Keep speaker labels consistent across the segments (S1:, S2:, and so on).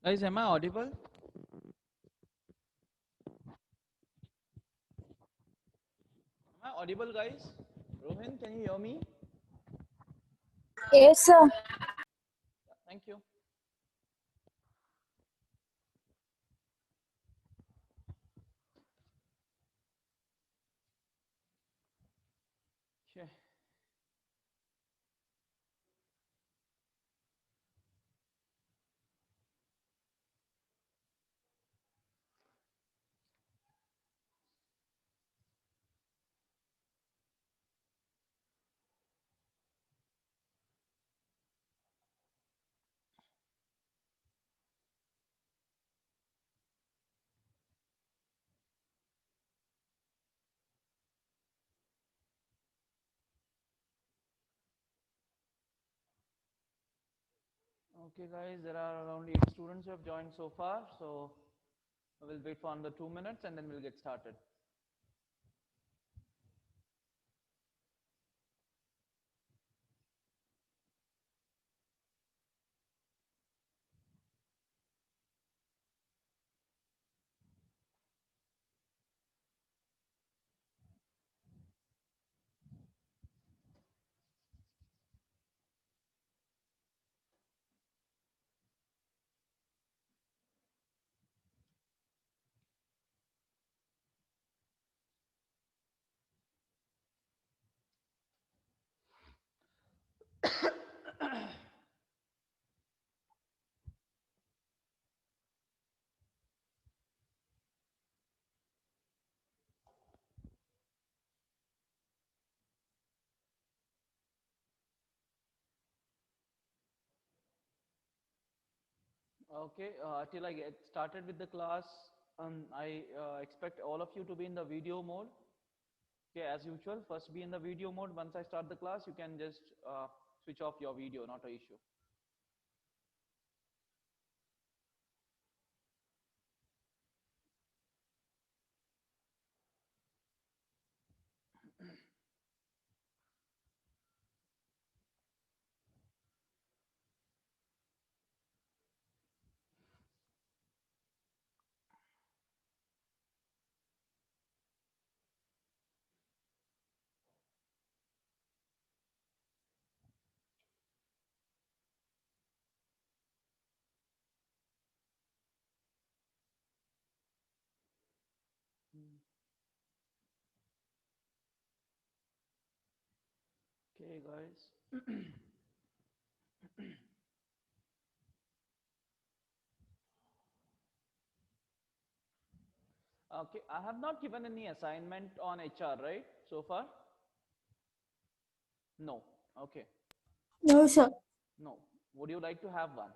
S1: Guys, am I audible? Am I audible, guys? Rohin, can you hear me?
S2: Yes, sir.
S1: Yeah, thank you. Okay. Okay, guys, there are around 8 students who have joined so far, so we'll wait for another 2 minutes and then we'll get started. Okay, till I get started with the class, I expect all of you to be in the video mode. Okay, as usual, first be in the video mode. Once I start the class, you can just switch off your video, not an issue. Okay, guys. Okay, I have not given any assignment on HR, right? So far? No. Okay.
S2: No, sir.
S1: No. Would you like to have one?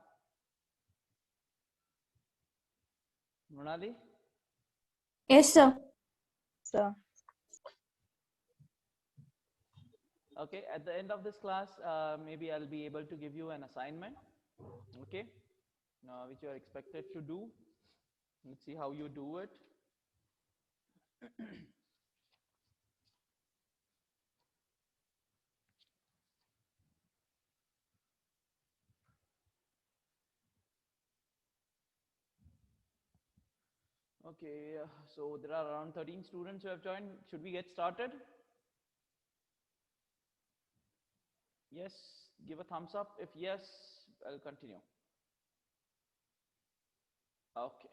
S1: Mronali?
S2: Yes, sir.
S3: Sir.
S1: Okay, at the end of this class, maybe I'll be able to give you an assignment, okay, which you are expected to do. Let's see how you do it. Okay, so there are around 13 students who have joined. Should we get started? Yes, give a thumbs up. If yes, I'll continue. Okay.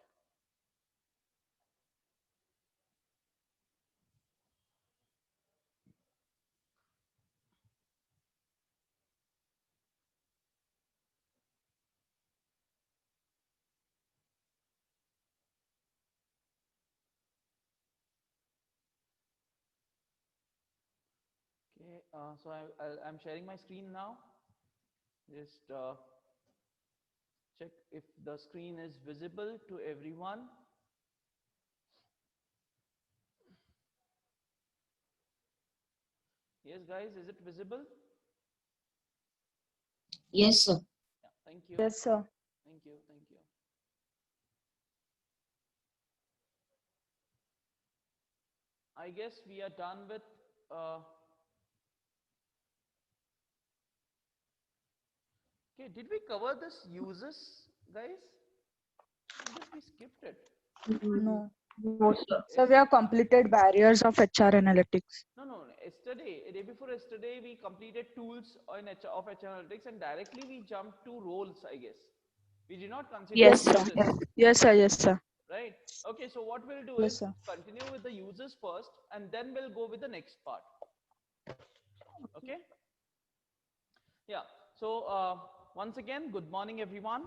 S1: Okay, so I'm sharing my screen now. Just check if the screen is visible to everyone. Yes, guys, is it visible?
S2: Yes, sir.
S1: Yeah, thank you.
S3: Yes, sir.
S1: Thank you. Thank you. I guess we are done with. Okay, did we cover this uses, guys? I guess we skipped it.
S3: No.
S2: No, sir.
S3: So we have completed barriers of HR analytics.
S1: No. Yesterday, a day before yesterday, we completed tools in of HR analytics, and directly we jumped to roles, I guess. We did not consider
S2: Yes,
S1: the
S2: sir.
S1: uses,
S3: Yes, sir. Yes, sir.
S1: right? Okay, so what we'll do
S3: Yes,
S1: is
S3: sir.
S1: continue with the uses first, and then we'll go with the next part. Okay? Yeah. So once again, good morning, everyone.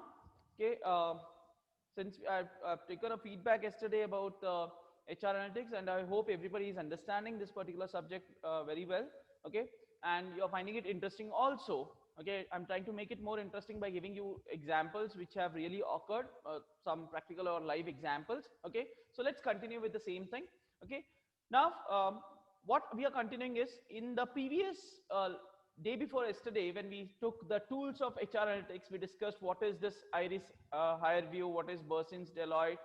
S1: Okay. Since I've taken a feedback yesterday about HR analytics, and I hope everybody is understanding this particular subject very well. Okay, and you're finding it interesting also. Okay, I'm trying to make it more interesting by giving you examples which have really occurred, some practical or live examples. Okay, so let's continue with the same thing. Okay, now what we are continuing is in the previous day before yesterday, when we took the tools of HR analytics, we discussed what is this Iris HireVue, what is Bersins Deloitte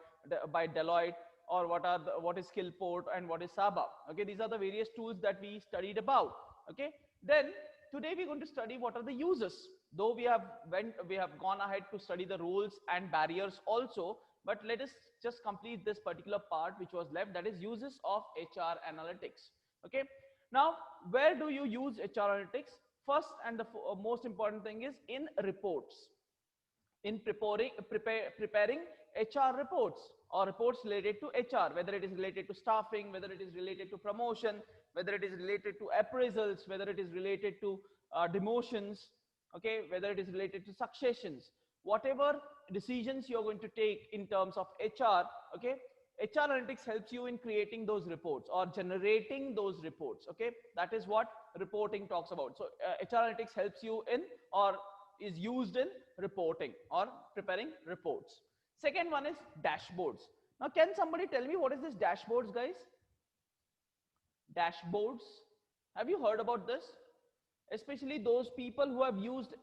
S1: by Deloitte, or what is Skillport and what is Saba. Okay, these are the various tools that we studied about. Okay, then today we're going to study what are the uses. Though we have gone ahead to study the roles and barriers also, but let us just complete this particular part which was left, that is uses of HR analytics. Okay, now where do you use HR analytics? First and the most important thing is in reports, in preparing HR reports or reports related to HR, whether it is related to staffing, whether it is related to promotion, whether it is related to appraisals, whether it is related to demotions, okay, whether it is related to successions, whatever decisions you're going to take in terms of HR, okay, HR analytics helps you in creating those reports or generating those reports. Okay, that is what reporting talks about. So HR analytics helps you in, or is used in, reporting or preparing reports. Second one is dashboards. Now, can somebody tell me what is this dashboards, guys? Dashboards. Have you heard about this? Especially those people who have used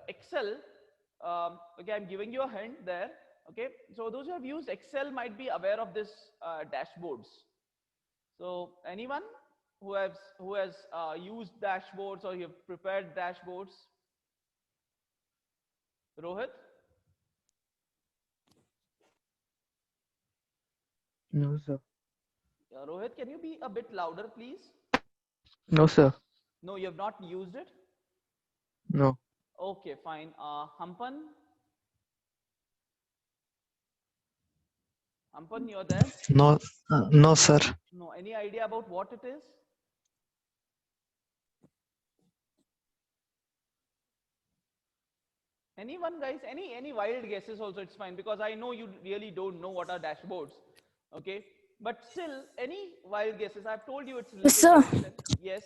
S1: Excel. Okay, I'm giving you a hint there. Okay, so those who have used Excel might be aware of this dashboards. So anyone who has used dashboards or you have prepared dashboards? Rohit?
S4: No, sir.
S1: Rohit, can you be a bit louder, please?
S4: No, sir.
S1: No, you have not used it?
S4: No.
S1: Okay, fine. Hampan? Hampan, you're there?
S5: No, no, sir.
S1: No, any idea about what it is? Anyone, guys? Any wild guesses also, it's fine, because I know you really don't know what are dashboards. Okay, but still, any wild guesses? I've told you it's
S2: Yes,
S1: related
S2: sir.
S1: to Excel. Yes.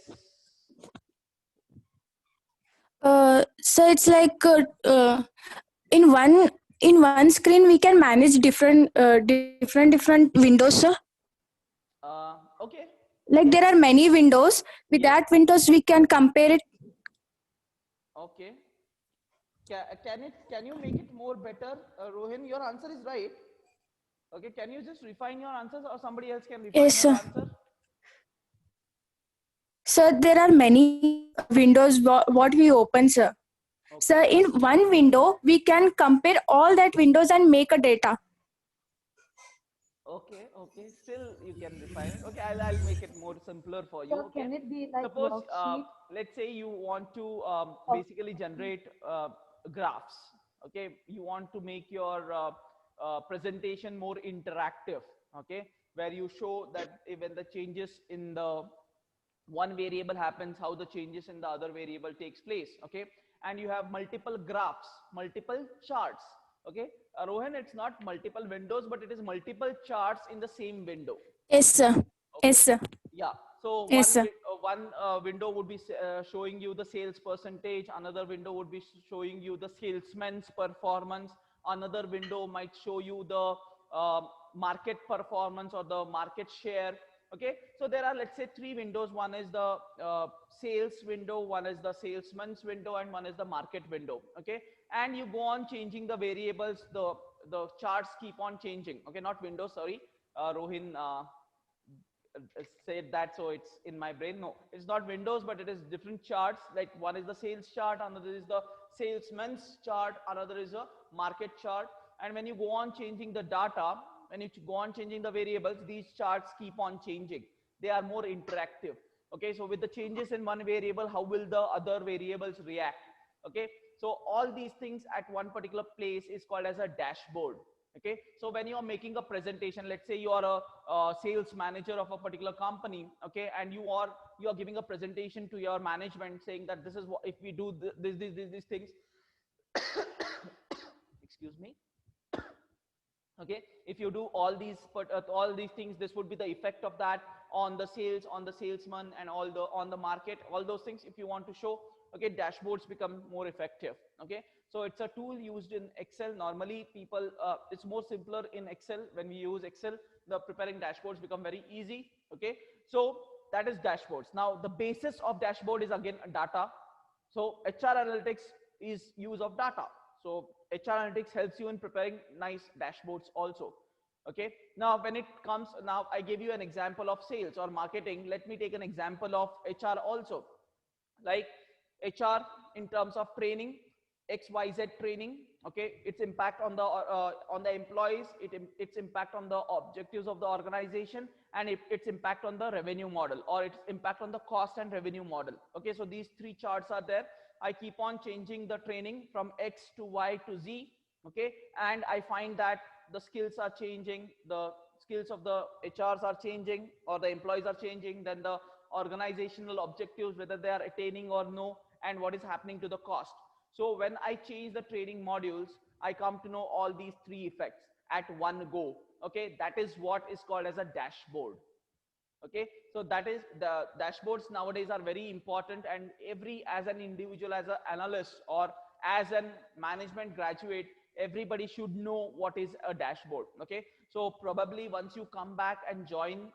S2: So it's like in one screen we can manage different windows, sir.
S1: Okay.
S2: Like there are many windows. With
S1: Yes.
S2: that windows we can compare it.
S1: Okay. Can you make it more better, Rohin? Your answer is right. Okay, can you just refine your answers, or somebody else can refine
S2: Yes,
S1: her
S2: sir.
S1: answer?
S2: So there are many windows what we open, sir. So
S1: Okay.
S2: in one window we can compare all that windows and make a data.
S1: Okay. Still, you can refine it. Okay, I'll make it more simpler for you.
S3: So
S1: Okay.
S3: can it be like
S1: Suppose,
S3: worksheet?
S1: let's say you want to
S3: Of
S1: basically generate graphs. Okay, you want to make your presentation more interactive. Okay, where you show that when the changes in the one variable happens, how the changes in the other variable takes place. Okay, and you have multiple graphs, multiple charts. Okay, Rohan, it's not multiple windows, but it is multiple charts in the same window.
S2: Yes, sir.
S1: Okay,
S2: Yes, sir.
S1: yeah. So
S2: Yes, sir.
S1: one window would be showing you the sales percentage, another window would be showing you the salesman's performance, another window might show you the market performance or the market share. Okay, so there are, let's say, three windows. One is the sales window, one is the salesman's window, and one is the market window. Okay, and you go on changing the variables, the charts keep on changing. Okay, not windows, sorry. Rohin said that, so it's in my brain. No, it's not windows, but it is different charts. Like one is the sales chart, another is the salesman's chart, another is a market chart, and when you go on changing the data, when you go on changing the variables, these charts keep on changing. They are more interactive. Okay, so with the changes in one variable, how will the other variables react? Okay, so all these things at one particular place is called as a dashboard. Okay, so when you are making a presentation, let's say you are a sales manager of a particular company, okay, and you are giving a presentation to your management saying that this is what, if we do these things, excuse me, okay, if you do all these things, this would be the effect of that on the sales, on the salesman, and all the on the market, all those things if you want to show. Okay, dashboards become more effective. Okay, so it's a tool used in Excel. Normally people, it's more simpler in Excel. When we use Excel, the preparing dashboards become very easy. Okay, so that is dashboards. Now the basis of dashboard is again data. So HR analytics is use of data. So HR analytics helps you in preparing nice dashboards also. Okay, now when it comes, now I gave you an example of sales or marketing. Let me take an example of HR also. Like HR in terms of training, XYZ training. Okay, its impact on the employees, its impact on the objectives of the organization, and its impact on the revenue model, or its impact on the cost and revenue model. Okay, so these three charts are there. I keep on changing the training from X to Y to Z. Okay, and I find that the skills are changing, the skills of the HRs are changing, or the employees are changing, then the organizational objectives, whether they are attaining or no, and what is happening to the cost. So when I change the training modules, I come to know all these three effects at one go. Okay, that is what is called as a dashboard. Okay, so that is, the dashboards nowadays are very important, and as an individual, as an analyst, or as a management graduate, everybody should know what is a dashboard. Okay, so probably once you come back and join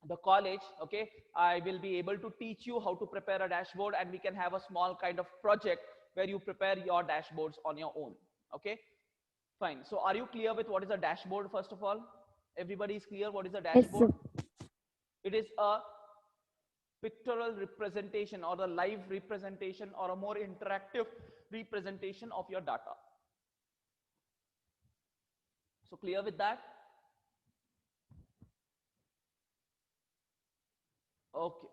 S1: the college, okay, I will be able to teach you how to prepare a dashboard, and we can have a small kind of project where you prepare your dashboards on your own. Okay, fine. So are you clear with what is a dashboard? First of all, everybody is clear what is a dashboard? It is a pictorial representation, or the live representation, or a more interactive representation of your data. So clear with that? Okay.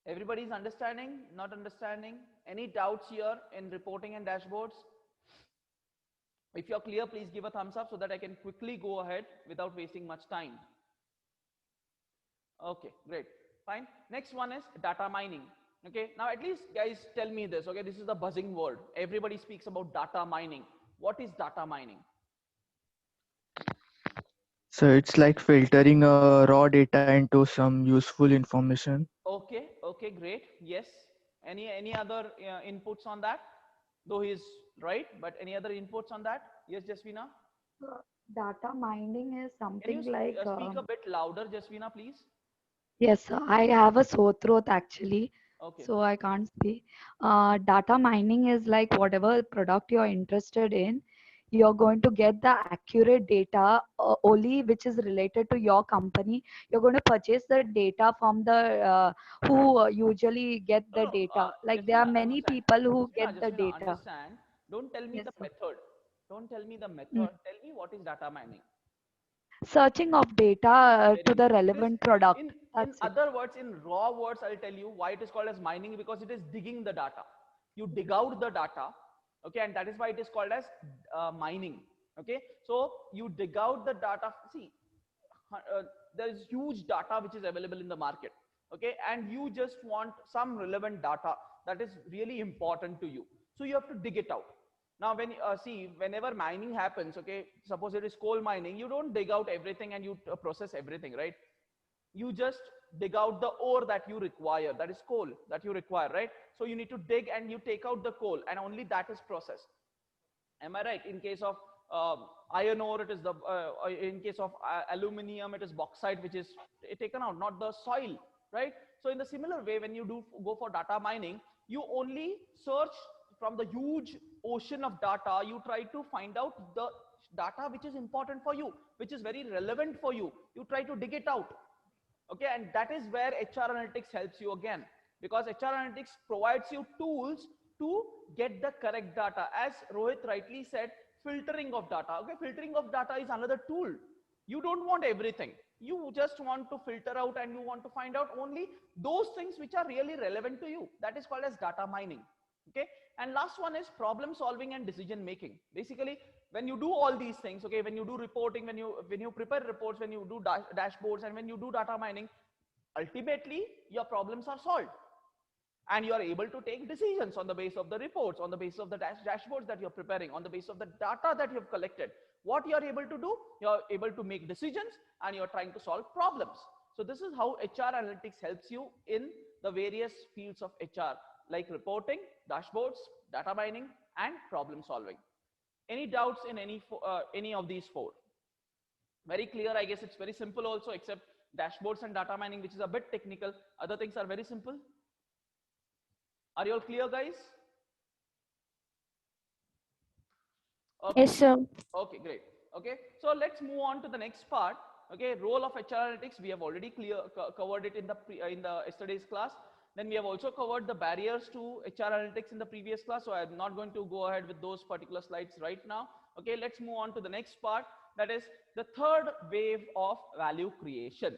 S1: Everybody is understanding? Not understanding? Any doubts here in reporting and dashboards? If you're clear, please give a thumbs up so that I can quickly go ahead without wasting much time. Okay, great. Fine. Next one is data mining. Okay, now at least guys tell me this. Okay, this is the buzzing word. Everybody speaks about data mining. What is data mining?
S4: So it's like filtering raw data into some useful information.
S1: Okay, okay, great. Yes. Any other inputs on that? Though he's right, but any other inputs on that? Yes, Jasvina?
S6: Data mining is
S1: Can you
S6: something like,
S1: speak a bit louder, Jasvina, please?
S6: yes, I have a sore throat actually,
S1: Okay.
S6: so I can't speak. Data mining is like whatever product you're interested in, you're going to get the accurate data only which is related to your company. You're going to purchase the data from the who usually get
S1: No,
S6: the
S1: no,
S6: data. Like there are
S1: Jasvina,
S6: many
S1: understand.
S6: people who get the
S1: Jasvina,
S6: data.
S1: understand. Don't tell me
S6: Yes,
S1: the
S6: sir.
S1: method. Don't tell me the method.
S6: Mm.
S1: Tell me what is data mining.
S6: Searching of data
S1: Very
S6: to the
S1: good. It is,
S6: relevant product.
S1: in
S6: That's it.
S1: other words, in raw words, I'll tell you why it is called as mining, because it is digging the data. You dig out the data, okay, and that is why it is called as mining. Okay, so you dig out the data. See, there is huge data which is available in the market. Okay, and you just want some relevant data that is really important to you. So you have to dig it out. Now, when see, whenever mining happens, okay, suppose it is coal mining, you don't dig out everything and you process everything, right? You just dig out the ore that you require, that is coal that you require, right? So you need to dig and you take out the coal, and only that is processed. Am I right? In case of iron ore, it is the in case of aluminium, it is bauxite which is taken out, not the soil, right? So in the similar way, when you do go for data mining, you only search from the huge ocean of data. You try to find out the data which is important for you, which is very relevant for you. You try to dig it out. Okay, and that is where HR analytics helps you again, because HR analytics provides you tools to get the correct data. As Rohit rightly said, filtering of data. Okay, filtering of data is another tool. You don't want everything. You just want to filter out and you want to find out only those things which are really relevant to you. That is called as data mining. Okay, and last one is problem solving and decision making. Basically, when you do all these things, okay, when you do reporting, when you prepare reports, when you do dashboards, and when you do data mining, ultimately your problems are solved and you are able to take decisions on the basis of the reports, on the basis of the dashboards that you're preparing, on the basis of the data that you've collected. What you're able to do, you're able to make decisions and you're trying to solve problems. So this is how HR analytics helps you in the various fields of HR, like reporting, dashboards, data mining, and problem solving. Any doubts in any of these four? Very clear. I guess it's very simple also, except dashboards and data mining, which is a bit technical. Other things are very simple. Are you all clear, guys? Okay.
S2: Yes, sir.
S1: Okay, great. Okay, so let's move on to the next part. Okay, role of HR analytics. We have already covered it in the yesterday's class. Then we have also covered the barriers to HR analytics in the previous class. So I'm not going to go ahead with those particular slides right now. Okay, let's move on to the next part. That is the third wave of value creation.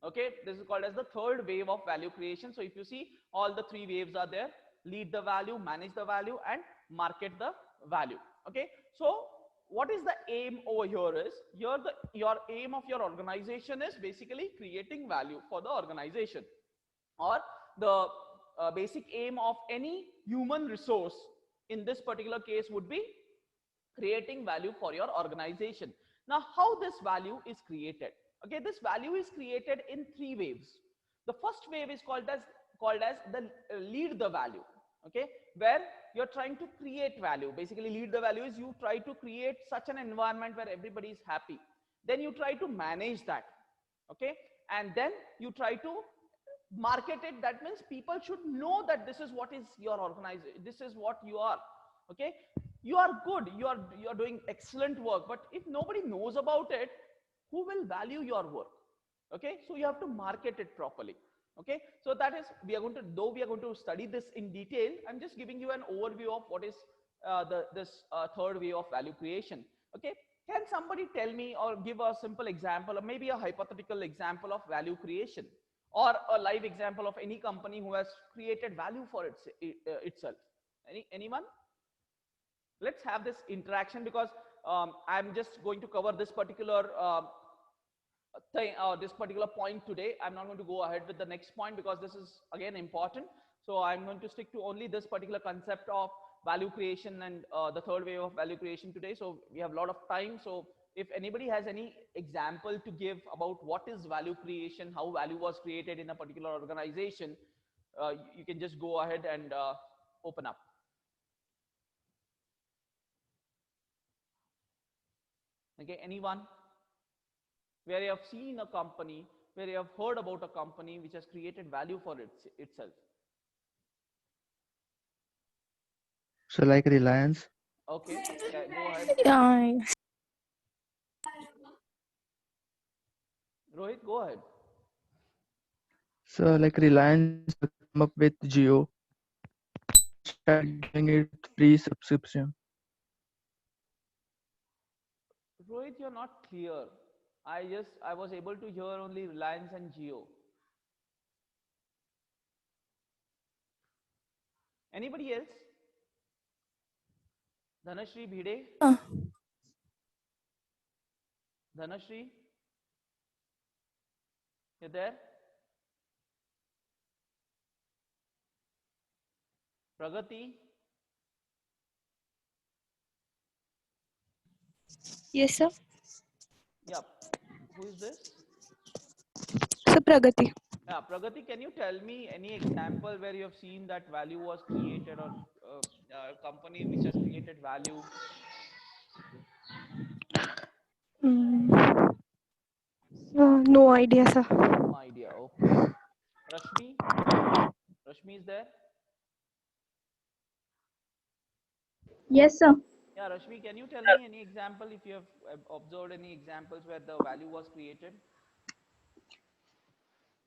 S1: Okay, this is called as the third wave of value creation. So if you see, all the three waves are there: lead the value, manage the value, and market the value. Okay, so what is the aim over here is, your aim of your organization is basically creating value for the organization, or the basic aim of any human resource in this particular case would be creating value for your organization. Now, how this value is created? Okay, this value is created in three waves. The first wave is called as the lead the value. Okay, where you're trying to create value. Basically, lead the value is you try to create such an environment where everybody is happy. Then you try to manage that. Okay, and then you try to market it. That means people should know that this is what is your organization, this is what you are. Okay, you are good, you are doing excellent work, but if nobody knows about it, who will value your work? Okay, so you have to market it properly. Okay, so that is, we are going to study this in detail. I'm just giving you an overview of what is this third way of value creation. Okay, can somebody tell me or give a simple example, or maybe a hypothetical example of value creation, or a live example of any company who has created value for itself? Anyone? Let's have this interaction, because I'm just going to cover this particular thing, this particular point today. I'm not going to go ahead with the next point because this is again important. So I'm going to stick to only this particular concept of value creation and the third wave of value creation today. So we have a lot of time. So if anybody has any example to give about what is value creation, how value was created in a particular organization, you can just go ahead and open up. Okay, anyone? Where you have seen a company, where you have heard about a company which has created value for itself.
S4: So like Reliance.
S1: Okay, yeah, go ahead. Rohit, go ahead.
S4: So like Reliance come up with Jio, start giving it free subscription.
S1: Rohit, you're not clear. I was able to hear only Reliance and Jio. Anybody else? Dhanashri Bhide? Dhanashri? You there? Pragati?
S2: Yes, sir.
S1: Yeah. Who is this?
S2: So Pragati.
S1: Yeah, Pragati, can you tell me any example where you have seen that value was created, or a company which has created value?
S2: No idea, sir.
S1: No idea. Okay. Rashmi? Rashmi is there?
S7: Yes, sir.
S1: Yeah, Rashmi, can you tell me any example, if you have observed any examples where the value was created?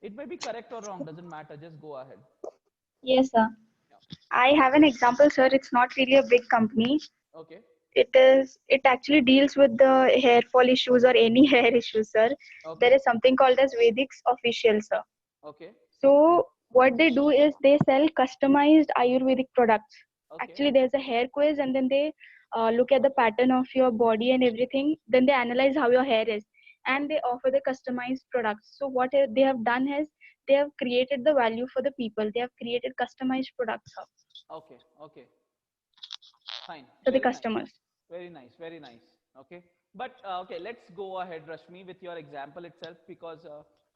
S1: It may be correct or wrong, doesn't matter, just go ahead.
S7: Yes, sir.
S1: Yeah.
S7: I have an example, sir. It's not really a big company.
S1: Okay.
S7: It actually deals with the hair fall issues or any hair issues, sir.
S1: Okay.
S7: There is something called as Vedic's Official, sir.
S1: Okay.
S7: So what they do is they sell customized Ayurvedic products.
S1: Okay.
S7: Actually, there's a hair quiz, and then they look at the pattern of your body and everything. Then they analyze how your hair is, and they offer the customized products. So what they have done is they have created the value for the people. They have created customized products
S1: Okay. Okay. Fine.
S7: for the
S1: Very nice.
S7: customers.
S1: Very nice. Very nice. Okay. But okay, let's go ahead, Rashmi, with your example itself, because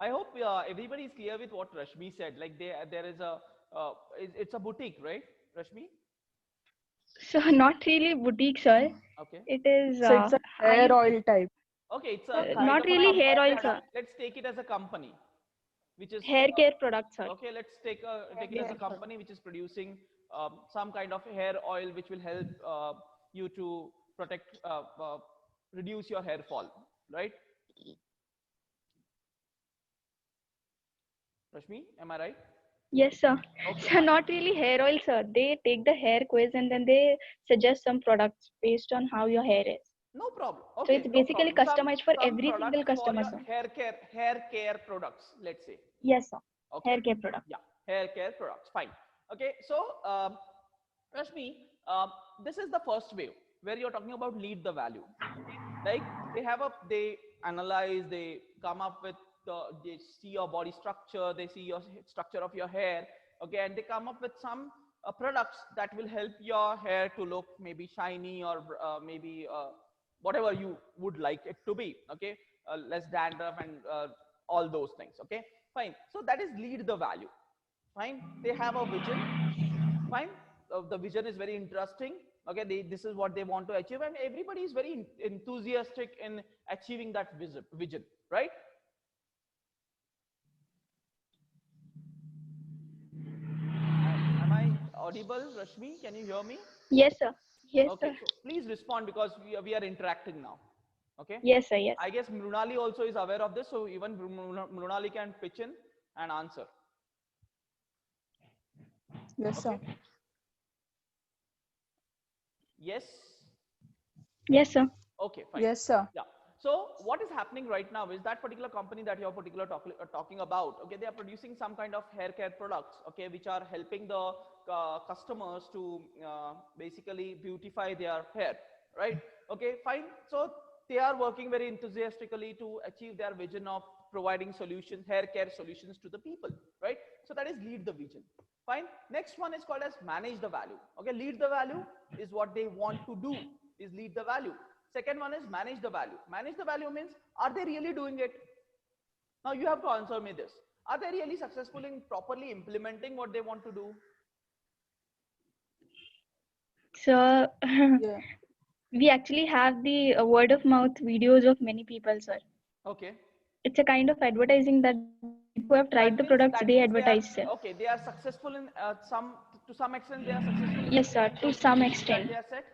S1: I hope everybody is clear with what Rashmi said. Like there is a it's a boutique, right, Rashmi?
S7: So not really boutique, sir.
S1: Okay.
S7: It is
S3: So it's a hair oil type.
S1: Okay, it's a kind
S7: not
S1: of a
S7: really hair oil,
S1: let's,
S7: sir.
S1: let's take it as a company, which is
S7: Hair care products, sir.
S1: okay. Let's take it as a company which is producing some kind of hair oil which will help you to protect, reduce your hair fall, right? Rashmi, am I right?
S7: Yes, sir.
S1: Okay,
S7: So
S1: fine.
S7: not really hair oil, sir. They take the hair quiz and then they suggest some products based on how your hair is.
S1: No problem.
S7: So
S1: Okay,
S7: it's
S1: no
S7: basically
S1: problem.
S7: customized for
S1: Some
S7: every single
S1: products for
S7: customer,
S1: your
S7: sir.
S1: hair care products, let's say.
S7: Yes, sir.
S1: Okay.
S7: Hair care product.
S1: Yeah, hair care products. Fine. Okay, so Rashmi, this is the first wave where you're talking about lead the value. Like they analyze, they come up with they see your body structure, they see your structure of your hair. Okay, and they come up with some products that will help your hair to look maybe shiny or maybe whatever you would like it to be. Okay, less dandruff and all those things. Okay, fine. So that is lead the value. Fine. They have a vision. Fine. The vision is very interesting. Okay, this is what they want to achieve, and everybody is very enthusiastic in achieving that vision, right? Am I audible, Rashmi? Can you hear me?
S7: Yes, sir. Yes,
S1: Okay,
S7: sir.
S1: so please respond because we are interacting now. Okay.
S7: Yes, sir. Yes.
S1: I guess Mrunali also is aware of this, so even Mrunali can pitch in and answer.
S3: Yes, sir.
S1: Okay. Yes.
S7: Yes, sir.
S1: Okay, fine.
S3: Yes, sir.
S1: Yeah. So what is happening right now is that particular company that you're talking about, okay, they are producing some kind of hair care products, okay, which are helping the customers to basically beautify their hair, right? Okay, fine. So they are working very enthusiastically to achieve their vision of providing solutions, hair care solutions to the people, right? So that is lead the vision. Fine. Next one is called as manage the value. Okay, lead the value is what they want to do, is lead the value. Second one is manage the value. Manage the value means, are they really doing it? Now you have to answer me this. Are they really successful in properly implementing what they want to do?
S7: So
S3: Yeah.
S7: we actually have the word of mouth videos of many people, sir.
S1: Okay.
S7: It's a kind of advertising that who have tried the products, they advertise, sir.
S1: Okay, they are successful in to some extent they are successful in
S7: Yes, sir. To some extent.
S1: they are set.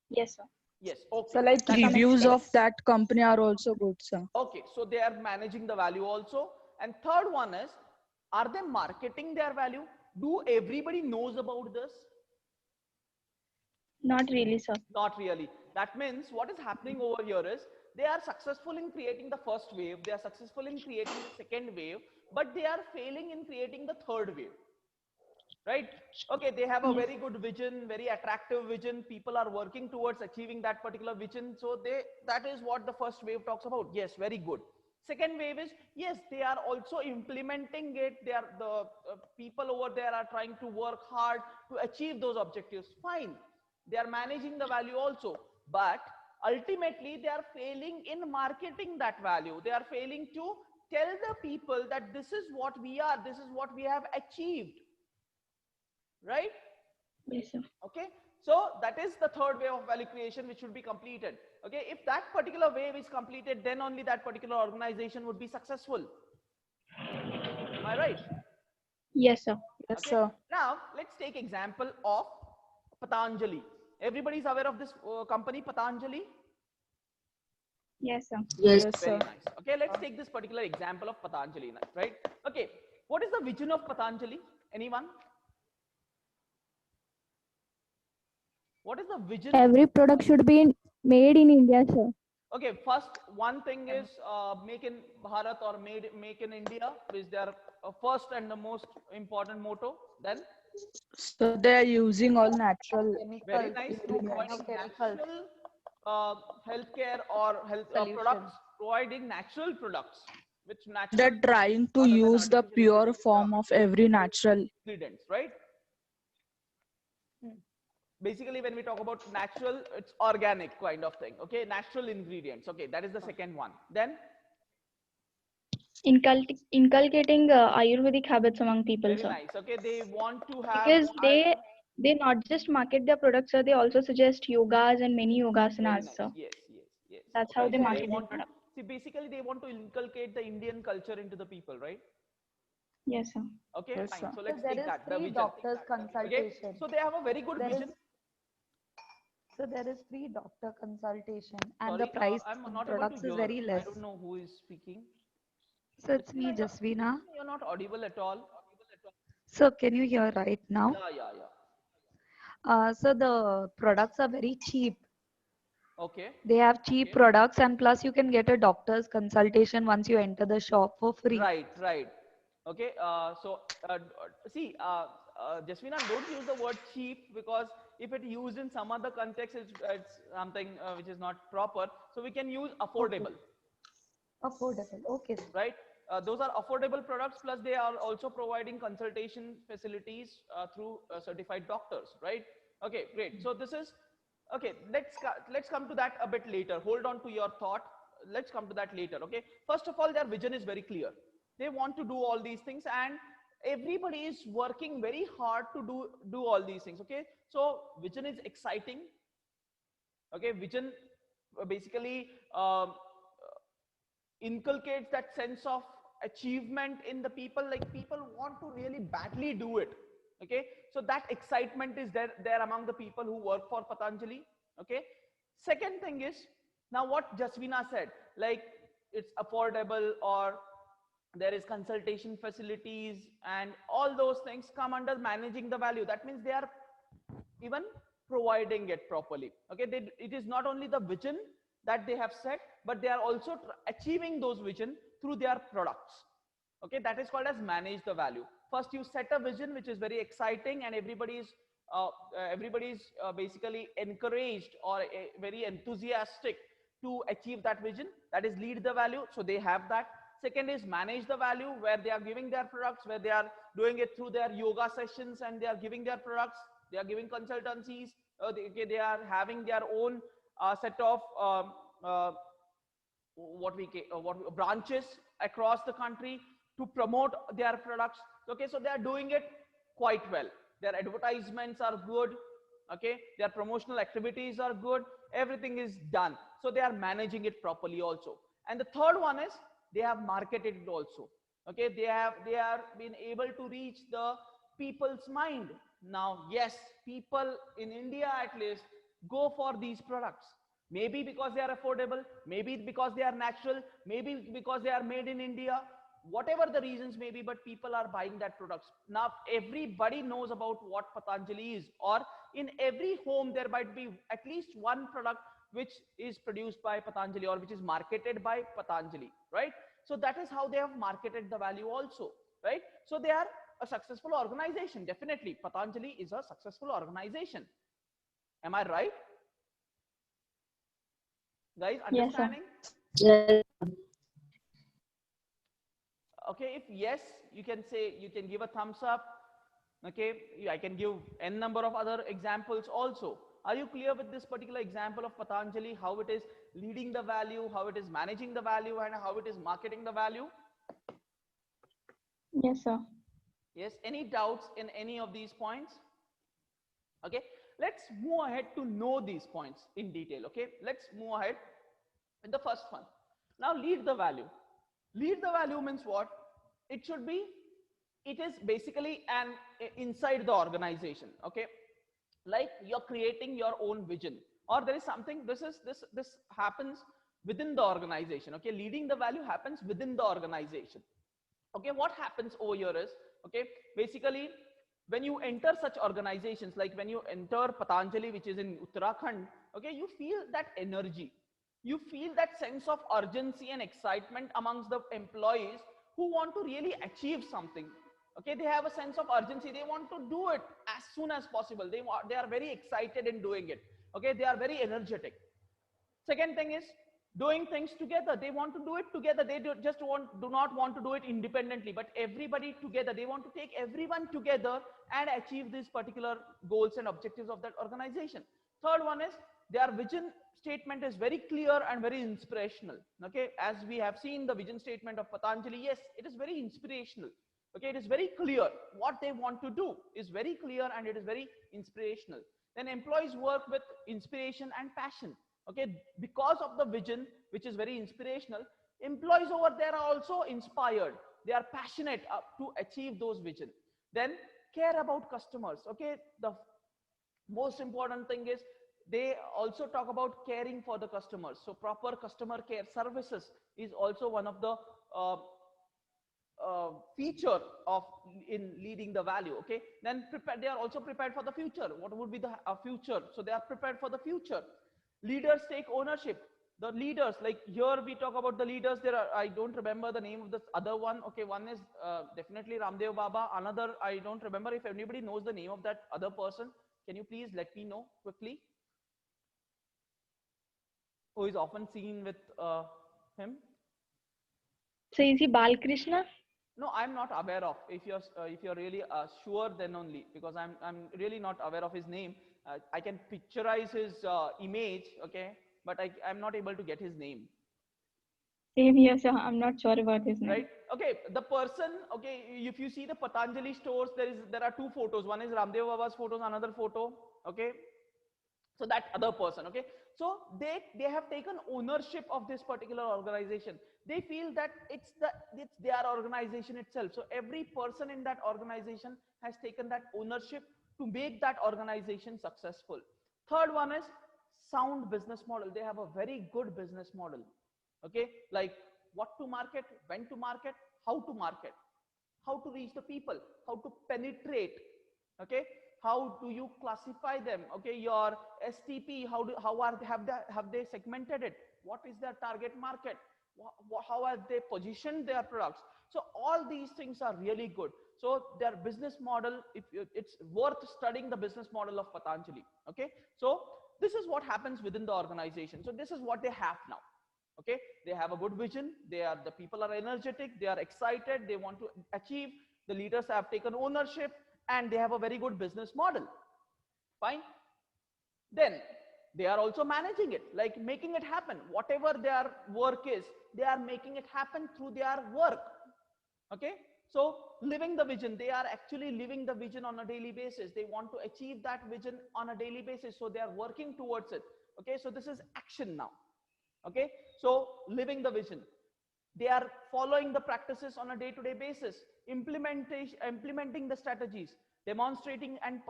S7: Yes, sir.
S1: Yes. Okay.
S3: So like
S7: To some
S3: reviews
S7: extent.
S3: of that company are also good, sir.
S1: Okay, so they are managing the value also. And third one is, are they marketing their value? Do everybody knows about this?
S7: Not really, sir.
S1: Not really. That means what is happening over here is they are successful in creating the first wave, they are successful in creating the second wave, but they are failing in creating the third wave. Right? Okay, they have a very good vision, very attractive vision. People are working towards achieving that particular vision. So that is what the first wave talks about. Yes, very good. Second wave is, yes, they are also implementing it. They are the people over there are trying to work hard to achieve those objectives. Fine. They are managing the value also, but ultimately they are failing in marketing that value. They are failing to tell the people that this is what we are, this is what we have achieved. Right?
S7: Yes, sir.
S1: Okay, so that is the third wave of value creation which should be completed. Okay, if that particular wave is completed, then only that particular organization would be successful. Am I right?
S7: Yes, sir.
S3: Yes,
S1: Okay.
S3: sir.
S1: Now let's take example of Patanjali. Everybody is aware of this company Patanjali?
S7: Yes, sir.
S3: Yes,
S1: Very
S3: sir.
S1: nice. Okay, let's take this particular example of Patanjali, right? Okay, what is the vision of Patanjali? Anyone? What is the vision?
S2: Every product should be made in India, sir.
S1: Okay, first one thing is make in Bharat or make in India is their first and the most important motto. Then
S3: So they are using all natural
S1: very nice,
S3: ingredients.
S1: providing natural healthcare or health
S6: Solution.
S1: products, providing natural products which natural
S3: They're trying to
S1: other than
S3: use the
S1: artificial
S3: pure
S1: ingredients,
S3: form of every natural.
S1: ingredients, right? Basically, when we talk about natural, it's organic kind of thing. Okay, natural ingredients. Okay, that is the second one. Then
S7: Inculcating Ayurvedic habits among people,
S1: very
S7: sir.
S1: nice. Okay, they want to have
S7: Because they not just market their products, sir. They also suggest yogas and many
S1: very
S7: yogasanas,
S1: nice.
S7: sir.
S1: Yes, yes, yes.
S7: That's how they
S1: So
S7: market their
S1: want to
S7: product.
S1: see. Basically, they want to inculcate the Indian culture into the people, right?
S7: Yes, sir.
S1: Okay,
S3: Yes,
S1: fine.
S3: sir.
S1: So
S6: So
S1: let's
S6: there
S1: take
S6: is
S1: that. The
S6: free
S1: vision.
S6: doctor's
S1: Okay,
S6: consultation.
S1: so they have a very good
S6: There
S1: vision.
S6: is so there is free doctor consultation, and
S1: Sorry,
S6: the price
S1: I'm
S6: of
S1: not able to
S6: products is
S1: hear.
S6: very
S1: I
S6: less.
S1: don't know who is speaking.
S6: So it's me, Jasvina.
S1: You're not audible at all.
S6: So can you hear right now?
S1: Yeah, yeah.
S6: So the products are very cheap.
S1: Okay.
S6: They have cheap products, and plus you can get a doctor's consultation once you enter the shop for free.
S1: Right, right. Okay. See, Jasmina, don't use the word cheap, because if it used in some other context, it's something which is not proper. So we can use affordable,
S6: Affordable. Okay.
S1: right? Those are affordable products. Plus, they are also providing consultation facilities through certified doctors, right? Okay, great. So this is okay. Let's come to that a bit later. Hold on to your thought. Let's come to that later. Okay. First of all, their vision is very clear. They want to do all these things, and everybody is working very hard to do all these things. Okay. So vision is exciting. Okay, vision basically inculcates that sense of achievement in the people. Like, people want to really badly do it. Okay, so that excitement is there among the people who work for Patanjali. Okay, second thing is, now what Jasvina said, like it's affordable, or there is consultation facilities, and all those things come under managing the value. That means they are even providing it properly. Okay, it is not only the vision that they have set, but they are also achieving those vision through their products. Okay, that is called as manage the value. First, you set a vision which is very exciting, and everybody is basically encouraged or very enthusiastic to achieve that vision. That is lead the value. So they have that. Second is manage the value, where they are giving their products, where they are doing it through their yoga sessions, and they are giving their products. They are giving consultancies. They are having their own set of branches across the country to promote their products. Okay, so they are doing it quite well. Their advertisements are good. Okay, their promotional activities are good. Everything is done. So they are managing it properly also. And the third one is they have marketed it also. Okay, they are been able to reach the people's mind. Now, yes, people in India at least go for these products. Maybe because they are affordable, maybe because they are natural, maybe because they are made in India, whatever the reasons may be, but people are buying that products. Now, everybody knows about what Patanjali is, or in every home there might be at least one product which is produced by Patanjali, or which is marketed by Patanjali, right? So that is how they have marketed the value also, right? So they are a successful organization. Definitely, Patanjali is a successful organization. Am I right? Guys,
S7: Yes, sir.
S1: understanding? Okay, if yes, you can say, you can give a thumbs up. Okay, I can give n number of other examples also. Are you clear with this particular example of Patanjali, how it is leading the value, how it is managing the value, and how it is marketing the value?
S7: Yes, sir.
S1: Yes, any doubts in any of these points? Okay, let's move ahead to know these points in detail. Okay, let's move ahead with the first one. Now, lead the value. Lead the value means what? It is basically an inside the organization. Okay, like you're creating your own vision, or there is something, this happens within the organization. Okay, leading the value happens within the organization. Okay, what happens over here is, okay, basically when you enter such organizations, like when you enter Patanjali, which is in Uttarakhand, okay, you feel that energy. You feel that sense of urgency and excitement amongst the employees who want to really achieve something. Okay, they have a sense of urgency. They want to do it as soon as possible. They are very excited in doing it. Okay, they are very energetic. Second thing is doing things together. They want to do it together. They do not want to do it independently, but everybody together. They want to take everyone together and achieve these particular goals and objectives of that organization. Third one is their vision statement is very clear and very inspirational. Okay, as we have seen the vision statement of Patanjali, yes, it is very inspirational. Okay, it is very clear what they want to do is very clear and it is very inspirational. Then employees work with inspiration and passion. Okay, because of the vision, which is very inspirational, employees over there are also inspired. They are passionate to achieve those vision. Then care about customers. Okay, the most important thing is they also talk about caring for the customers. So proper customer care services is also one of the feature of in leading the value. Okay, then they are also prepared for the future. What would be the future? So they are prepared for the future. Leaders take ownership. The leaders, like here we talk about the leaders. There are, I don't remember the name of this other one. Okay, one is definitely Ramdev Baba. Another, I don't remember. If anybody knows the name of that other person, can you please let me know quickly? Who is often seen with him?
S7: So is he Balkrishna?
S1: No, I'm not aware of. If you're really sure, then only, because I'm really not aware of his name. I can picturize his image, okay, but I'm not able to get his name.
S7: Same here, so I'm not sure about his name.
S1: Right? Okay, the person, okay, if you see the Patanjali stores, there are two photos. One is Ramdev Baba's photos, another photo, okay. So that other person, okay. So they have taken ownership of this particular organization. They feel that it's their organization itself. So every person in that organization has taken that ownership to make that organization successful. Third one is sound business model. They have a very good business model. Okay, like what to market, when to market, how to reach the people, how to penetrate. Okay, how do you classify them? Okay, your STP, have they segmented it? What is their target market? How have they positioned their products? So all these things are really good. So their business model, it's worth studying the business model of Patanjali. Okay, so this is what happens within the organization. So this is what they have now. Okay, they have a good vision. The people are energetic. They are excited. They want to achieve. The leaders have taken ownership, and they have a very good business model. Fine. Then they are also managing it, like making it happen. Whatever their work is, they are making it happen through their work. Okay, so living the vision, they are actually living the vision on a daily basis. They want to achieve that vision on a daily basis, so they are working towards it. Okay, so this is action now. Okay, so living the vision, they are following the practices on a day-to-day basis, implementing the strategies, demonstrating and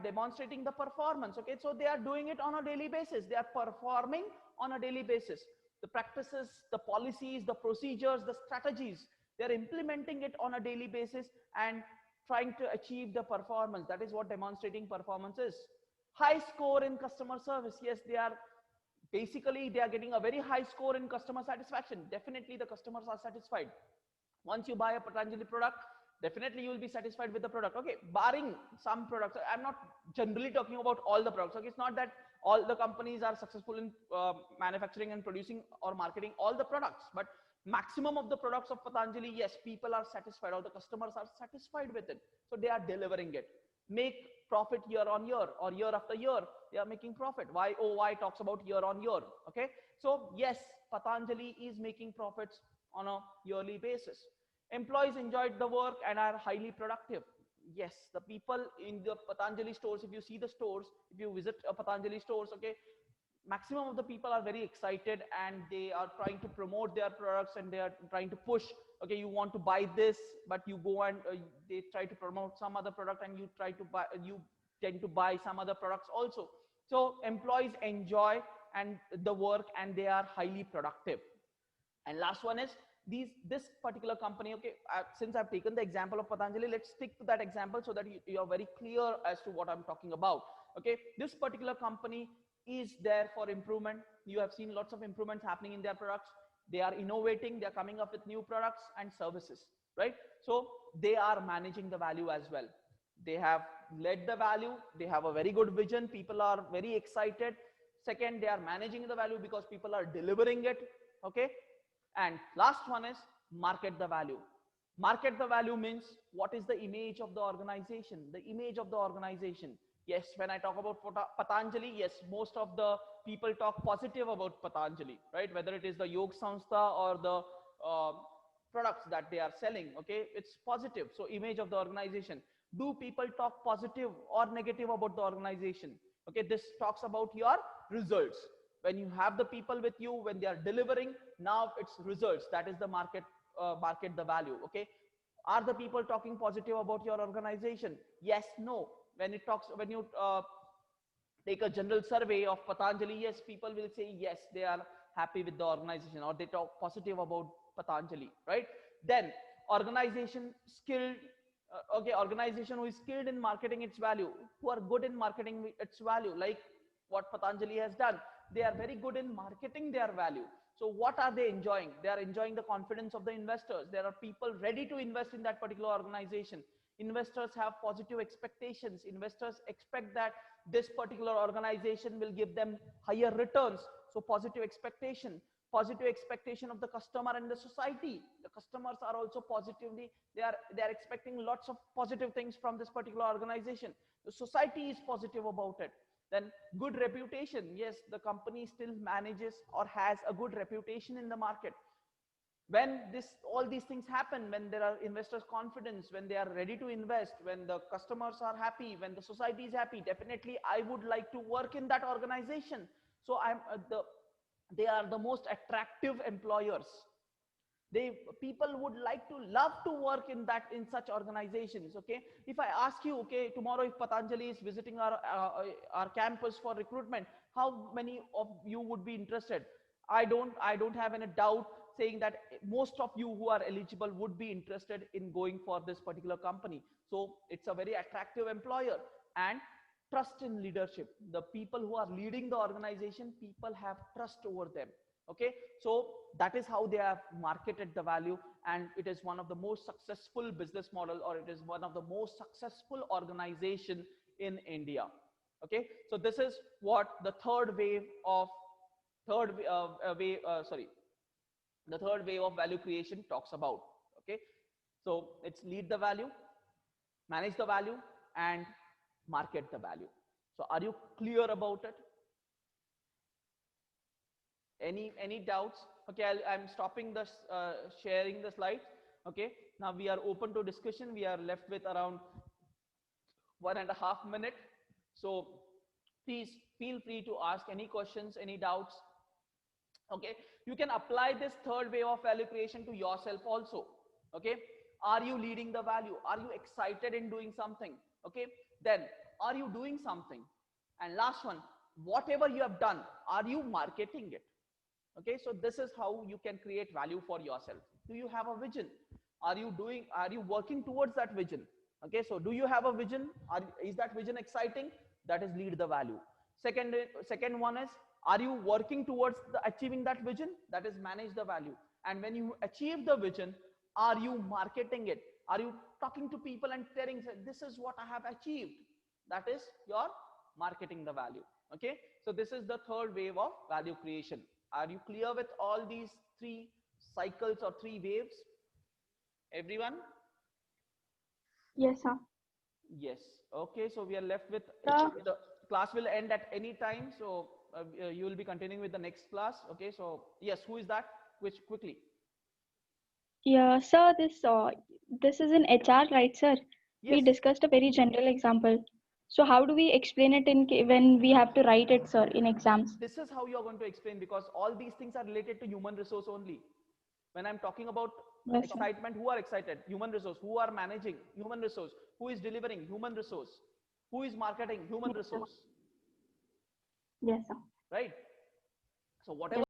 S1: demonstrating the performance. Okay, so they are doing it on a daily basis. They are performing on a daily basis. The practices, the policies, the procedures, the strategies, they are implementing it on a daily basis and trying to achieve the performance. That is what demonstrating performance is. High score in customer service. Yes, they are getting a very high score in customer satisfaction. Definitely the customers are satisfied. Once you buy a Patanjali product, definitely you will be satisfied with the product. Okay, barring some products. I'm not generally talking about all the products. Okay, it's not that all the companies are successful in manufacturing and producing or marketing all the products, but maximum of the products of Patanjali, yes, people are satisfied, or the customers are satisfied with it. So they are delivering it. Make profit year on year or year after year. They are making profit. YOY talks about year on year. Okay, so yes, Patanjali is making profits on a yearly basis. Employees enjoyed the work and are highly productive. Yes, the people in the Patanjali stores, if you see the stores, if you visit a Patanjali stores, okay, maximum of the people are very excited and they are trying to promote their products and they are trying to push. Okay, you want to buy this, but you go and they try to promote some other product and you tend to buy some other products also. So employees enjoy and the work and they are highly productive. And last one is this particular company, okay, since I've taken the example of Patanjali, let's stick to that example so that you are very clear as to what I'm talking about. Okay, this particular company is there for improvement. You have seen lots of improvements happening in their products. They are innovating, they are coming up with new products and services, right? So they are managing the value as well. They have led the value, they have a very good vision, people are very excited. Second, they are managing the value because people are delivering it. Okay, and last one is market the value. Market the value means what is the image of the organization, the image of the organization. Yes, when I talk about Patanjali, yes, most of the people talk positive about Patanjali, right? Whether it is the Yog Samstha or the products that they are selling, okay, it's positive. So image of the organization. Do people talk positive or negative about the organization? Okay, this talks about your results. When you have the people with you, when they are delivering, now it's results. That is the market the value. Okay, are the people talking positive about your organization? Yes, no. When you take a general survey of Patanjali, yes, people will say yes, they are happy with the organization, or they talk positive about Patanjali, right? Then organization skilled, okay, organization who is skilled in marketing its value, who are good in marketing its value, like what Patanjali has done. They are very good in marketing their value. So what are they enjoying? They are enjoying the confidence of the investors. There are people ready to invest in that particular organization. Investors have positive expectations. Investors expect that this particular organization will give them higher returns. So positive expectation of the customer and the society. The customers are also positively, they are expecting lots of positive things from this particular organization. The society is positive about it. Then good reputation. Yes, the company still manages or has a good reputation in the market. When all these things happen, when there are investors' confidence, when they are ready to invest, when the customers are happy, when the society is happy, definitely I would like to work in that organization. So they are the most attractive employers. People would like to love to work in such organizations. Okay, if I ask you, okay, tomorrow if Patanjali is visiting our campus for recruitment, how many of you would be interested? I don't have any doubt saying that most of you who are eligible would be interested in going for this particular company. So it's a very attractive employer. And trust in leadership. The people who are leading the organization, people have trust over them. Okay, so that is how they have marketed the value, and it is one of the most successful business model, or it is one of the most successful organization in India. Okay, so this is what the third wave of value creation talks about. Okay, so it's lead the value, manage the value, and market the value. So are you clear about it? Any doubts? Okay, I'm stopping the sharing the slides. Okay, now we are open to discussion. We are left with around 1.5 minutes. So please feel free to ask any questions, any doubts. Okay, you can apply this third way of value creation to yourself also. Okay, are you leading the value? Are you excited in doing something? Okay, then are you doing something? And last one, whatever you have done, are you marketing it? Okay, so this is how you can create value for yourself. Do you have a vision? Are you working towards that vision? Okay, so do you have a vision? Is that vision exciting? That is lead the value. Second one is, are you working towards achieving that vision? That is manage the value. And when you achieve the vision, are you marketing it? Are you talking to people and telling, this is what I have achieved? That is your marketing the value. Okay, so this is the third wave of value creation. Are you clear with all these three cycles or three waves? Everyone?
S7: Yes, sir.
S1: Yes. Okay, so we are left with,
S7: Sir.
S1: the class will end at any time. So you will be continuing with the next class. Okay, so yes, who is that? Quickly.
S7: Yeah, sir, this is in HR, right, sir? We
S1: Yes.
S7: discussed a very general example. So how do we explain it when we have to write it, sir, in exams?
S1: This is how you are going to explain, because all these things are related to human resource only. When I'm talking about
S7: Yes, sir.
S1: excitement, who are excited? Human resource. Who are managing? Human resource. Who is delivering? Human resource. Who is marketing? Human
S7: Yes, sir.
S1: resource.
S7: Yes, sir.
S1: Right? So whatever